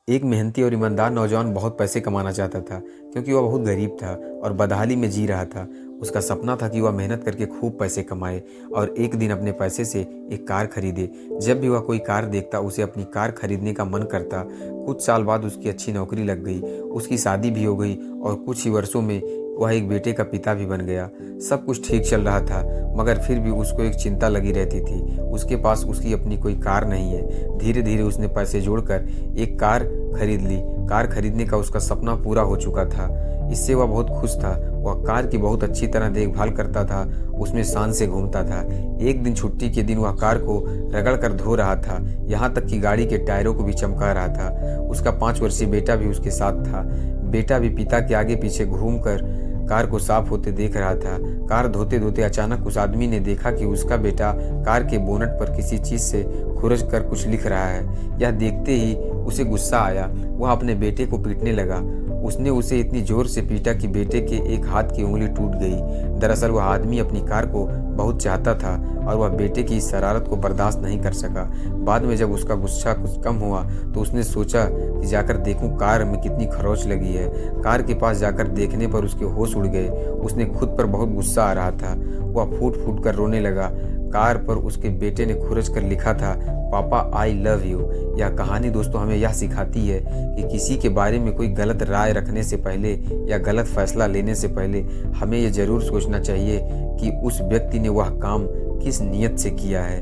एक मेहनती और ईमानदार नौजवान बहुत पैसे कमाना चाहता था क्योंकि वह बहुत गरीब था और बदहाली में जी रहा था। उसका सपना था कि वह मेहनत करके खूब पैसे कमाए और एक दिन अपने पैसे से एक कार खरीदे। जब भी वह कोई कार देखता उसे अपनी कार खरीदने का मन करता। कुछ साल बाद उसकी अच्छी नौकरी लग गई, उसकी शादी भी हो गई और कुछ ही वर्षों में वह एक बेटे का पिता भी बन गया। सब कुछ ठीक चल रहा था, मगर फिर भी उसको एक चिंता लगी रहती थी। उसके पास उसकी अपनी कोई कार नहीं है। धीरे धीरे उसने पैसे जोड़कर एक कार खरीद ली। कार खरीदने का उसका सपना पूरा हो चुका था। इससे वह बहुत खुश था। वह कार की बहुत अच्छी तरह देखभाल करता था, उसमें शान से घूमता था। एक दिन छुट्टी के दिन वह कार को रगड़ कर धो रहा था, यहाँ तक कि गाड़ी के टायरों को भी चमका रहा था। उसका 5 वर्षीय बेटा भी उसके साथ था। बेटा भी पिता के आगे पीछे घूमकर कार को साफ होते देख रहा था। कार धोते धोते अचानक उस आदमी ने देखा कि उसका बेटा कार के बोनट पर किसी चीज से खुरच कर कुछ लिख रहा है। यह देखते ही उसे गुस्सा आया। वह अपने बेटे को पीटने लगा। उसने उसे इतनी जोर से पीटा कि बेटे के एक हाथ की उंगली टूट गई। दरअसल वह आदमी अपनी कार को बहुत चाहता था और वह बेटे की इस शरारत को बर्दाश्त नहीं कर सका। बाद में जब उसका गुस्सा कुछ कम हुआ तो उसने सोचा कि जाकर देखूं कार में कितनी खरोंच लगी है। कार के पास जाकर देखने पर उसके होश उड़ गए। उसने खुद पर बहुत गुस्सा आ रहा था। वह फूट फूट कर रोने लगा। कार पर उसके बेटे ने खुरच कर लिखा था, पापा आई लव यू। यह कहानी दोस्तों हमें यह सिखाती है कि किसी के बारे में कोई गलत राय रखने से पहले या गलत फैसला लेने से पहले हमें यह जरूर सोचना चाहिए कि उस व्यक्ति ने वह काम किस नीयत से किया है।